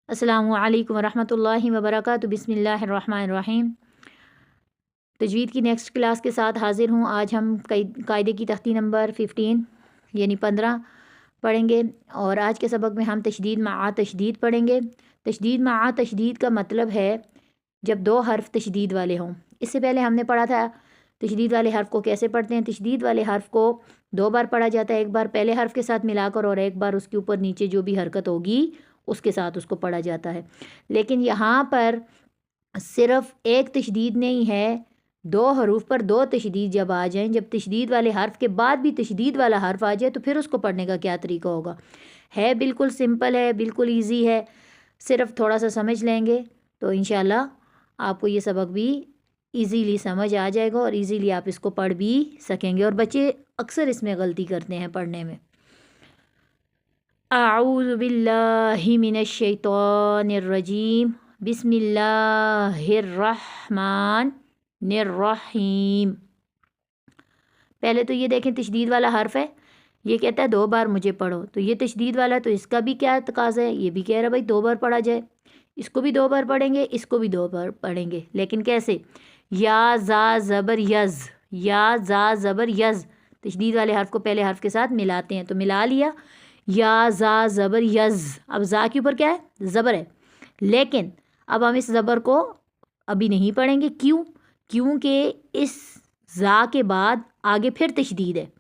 अस्सलामु अलैकुम वरहमतुल्लाहि वबरकातुहू। बिस्मिल्लाहिर रहमानिर रहीम। तजवीद की नेक्स्ट क्लास के साथ हाजिर हूँ। आज हम कायदे की तख्ती नंबर 15 यानी 15 पढ़ेंगे और आज के सबक में हम तशदीद मआ तशदीद पढ़ेंगे। तशदीद मआ तशदीद का मतलब है जब दो हर्फ तशदीद वाले हों। इससे पहले हमने पढ़ा था तशदीद वाले हर्फ को कैसे पढ़ते हैं। तशदीद वाले हर्फ को दो बार पढ़ा जाता है, एक बार पहले हर्फ के साथ मिलाकर और एक बार उसके ऊपर नीचे जो भी हरकत होगी उसके साथ उसको पढ़ा जाता है। लेकिन यहाँ पर सिर्फ एक तशदीद नहीं है, दो हरूफ पर दो तशदीद जब आ जाएं, जब तशदीद वाले हर्फ के बाद भी तशदीद वाला हर्फ आ जाए तो फिर उसको पढ़ने का क्या तरीका होगा। है बिल्कुल सिंपल है, बिल्कुल ईजी है, सिर्फ थोड़ा सा समझ लेंगे तो इंशाल्लाह आपको ये सबक भी इजीली समझ आ जाएगा और इजीली आप इसको पढ़ भी सकेंगे। और बच्चे अक्सर इसमें गलती करते हैं पढ़ने में। अऊज़ु बिल्लाहि मिनश शैतानिर रजीम, बिस्मिल्लाहिर्रहमानिर रहीम। पहले तो ये देखें तशदीद वाला हर्फ है, ये कहता है दो बार मुझे पढ़ो, तो ये तशदीद वाला तो इसका भी क्या तकाज़ा है, ये भी कह रहा है भाई दो बार पढ़ा जाए। इसको भी दो बार पढ़ेंगे, इसको भी दो बार पढ़ेंगे, लेकिन कैसे। या जा ज़बर यज़, या जा ज़बर यज़, तशदीद वाले हर्फ को पहले हर्फ के साथ मिलाते हैं, तो मिला लिया या जा ज़बर यज़। अब जा के ऊपर क्या है, ज़बर है, लेकिन अब हम इस ज़बर को अभी नहीं पढ़ेंगे। क्यों? क्योंकि इस जा के बाद आगे फिर तशदीद है।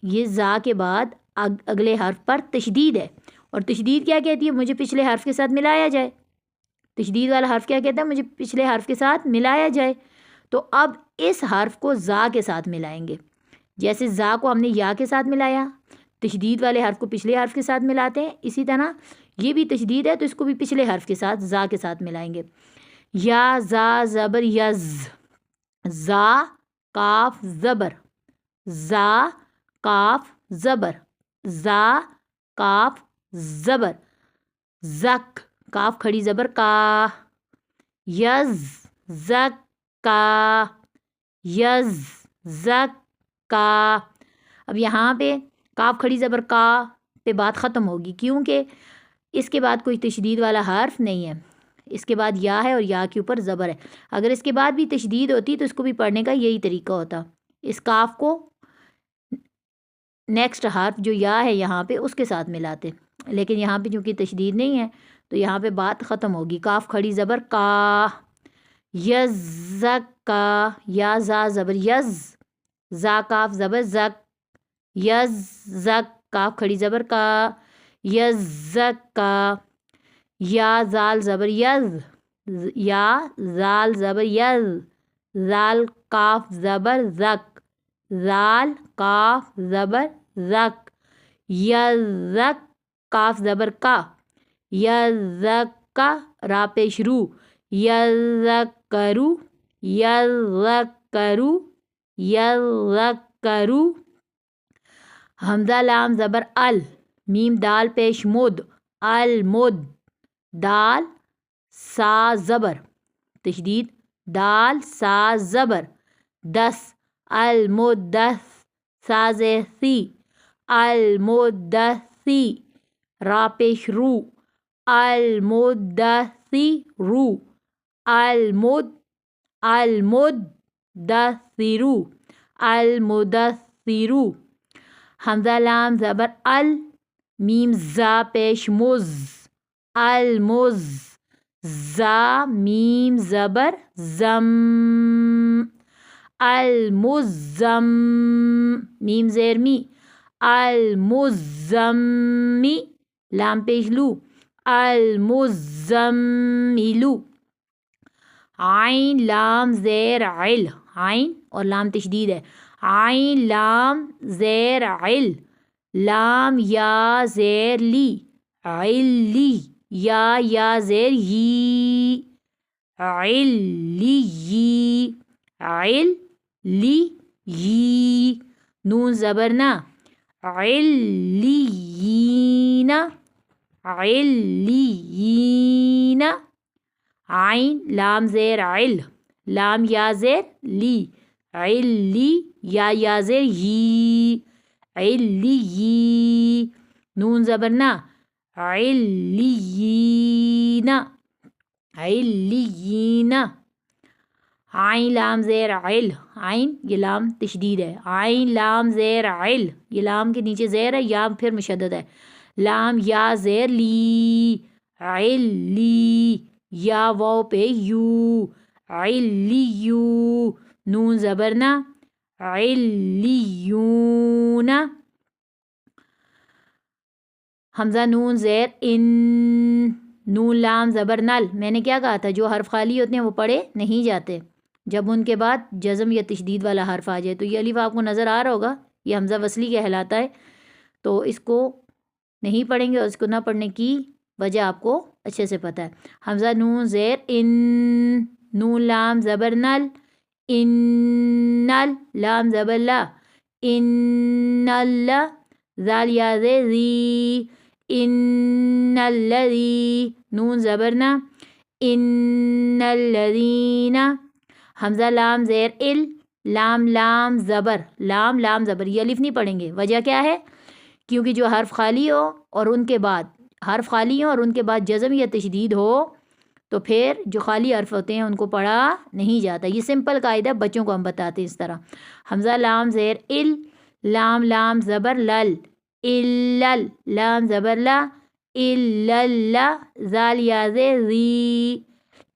ये जा के बाद अगले हर्फ पर तशदीद है, और तशदीद क्या कहती है, मुझे पिछले हर्फ के साथ मिलाया जाए। तशदीद वाला हर्फ क्या कहता है, मुझे पिछले हर्फ के साथ मिलाया जाए। तो अब इस हर्फ को जा के साथ मिलाएंगे। जैसे जा को हमने या के साथ मिलाया, तशदीद वाले हर्फ को पिछले हर्फ के साथ मिलाते हैं, इसी तरह ये भी तशदीद है तो इसको भी पिछले हर्फ के साथ जा के साथ मिलाएंगे। या जा ज़बर यज़, जा काफ ज़बर, जा काफ ज़बर, जा काफ ज़बर, ज़क काफ खड़ी ज़बर का, यज़ ज़क का, यज़ ज़क का। अब यहाँ पे काफ खड़ी ज़बर का पे बात ख़त्म होगी, क्योंकि इसके बाद कोई तशदीद वाला हर्फ नहीं है, इसके बाद या है और या के ऊपर ज़बर है। अगर इसके बाद भी तशदीद होती तो इसको भी पढ़ने का यही तरीका होता, इस काफ को नेक्स्ट हर्फ जो या है यहाँ पे उसके साथ मिलाते। लेकिन यहाँ पे चूँकि तशदीद नहीं है तो यहाँ पे बात ख़त्म होगी। काफ खड़ी ज़बर का, यज़ का, या जा ज़बर यज़, जा काफ ज़बर ज़क, यज़ काफ खड़ी ज़बर का, यज़ का, या जाल ज़बर यज़, या जाल ज़बर यज़, जाल काफ ज़बर ज़क, जाल काफ ज़बर ज़क, यज़क काफ ज़बर का, यज़क का रा पेश रू, यज़करू, यज़करू, यज़करू। हमज़ा लाम ज़बर अल, मीम दाल पेश मुद, अल मुद, दाल सा ज़बर, तशदीद दाल सा ज़बर, दस, अल मुद्दस, साज़े सी, अल मुद्दसी, रा पेश रू, अल मुद्दसी रू, अल मुद्दसिरू, अल मुद्दसिरू। हमज़ा लाम ज़बर अल, मीम ज़ा पेश मुज़, अल मुज़, ज़ा मीम ज़बर ज़म, अल मुज़्ज़म, मीम ज़ेर मी, अल मुज़्ज़म्मी, लाम पेश लू, अल मुज़्ज़म्मिलू। आइन लाम ज़ेर इल, आइन और लाम तशदीद है, आइन लाम ज़ेर इल, लाम या ज़ेर ली, इल्ली, या ज़ेर यी, इल्ली यी, इल्ली यी। नून ज़बर ना, इल्लीना, इल्लीना। आइन लाम ज़ेर इल, लाम या ज़ेर ली, इल्ली, या ज़ेर यी, इल्ली यी। नून ज़बर ना, علیین علیین عین لام زیر عل عین یہ لام تشدید ہے عین لام زیر عل یہ لام کے نیچے زیر ہے یا پھر مشدد ہے لام یا زیر لی علی یا واو پہ یو علیو نون زبرنا علیون حمزہ نون زیر ان نون لام زبر نل میں نے کیا کہا تھا جو حرف خالی ہوتے ہیں وہ پڑھے نہیں جاتے جب ان کے بعد جزم یا تشدید والا حرف آ جائے تو یہ الف آپ کو نظر آ رہا ہوگا یہ حمزہ وصلی کہلاتا ہے تو اس کو نہیں پڑھیں گے اور اس کو نہ پڑھنے کی وجہ آپ کو اچھے سے پتہ ہے حمزہ نون زیر ان نون لام زبر نل ان نل لام زبر لا ان اللہ ذال یا ذی ان الذی نون زبرنا ان الذین حمزہ لام زیر ال لام لام زبر لام لام زبر یہ الف نہیں پڑھیں گے وجہ کیا ہے کیونکہ جو حرف خالی ہو اور ان کے بعد حرف خالی ہو اور ان کے بعد جزم یا تشدید ہو تو پھر جو خالی حرف ہوتے ہیں ان کو پڑھا نہیں جاتا یہ سمپل قاعدہ بچوں کو ہم بتاتے ہیں اس طرح حمزہ لام زیر ال لام لام زبر لل الل لام زبر لا الل ذال یا ذی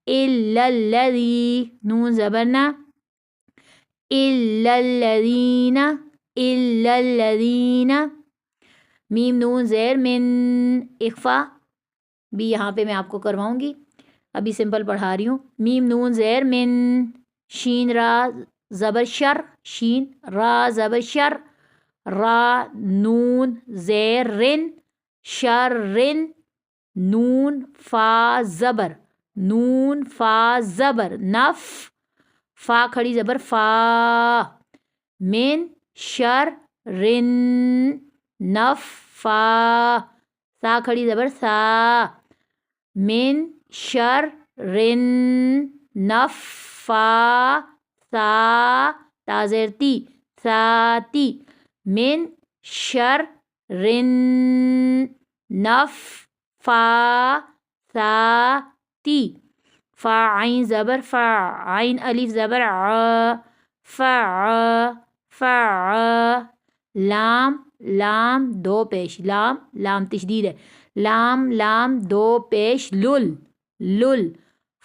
الا الذی نون زبرنا الا الذین الا الذین میم نون زیر من اخفا بھی یہاں پہ میں آپ کو کرواؤں گی ابھی سمپل پڑھا رہی ہوں میم نون زیر من شین را زبر شر شین را زبر شر را نون زیر رن شر رن نون فا زبر نف فا کھڑی زبر فا من شر رن نف فا سا کھڑی زبر سا من شر رن نف فا سا تازر تی ساتی من شر رن نف فا ساتی فا عین زبر فا عین الف زبر ع فا لام لام دو پیش لام لام تشدید ہے لام لام دو پیش لل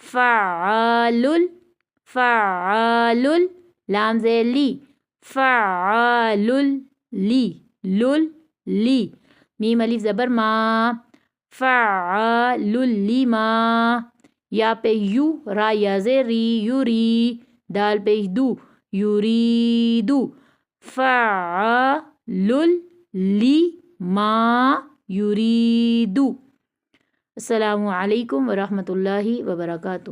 فعال لام زیر لی فعال لی میم الف زبر ما فعال لما یا پہ یو را یا زیر ری یوری دال پہ دو یوریدو فعال لما یوریدو السلام علیکم ورحمۃ اللہ وبرکاتہ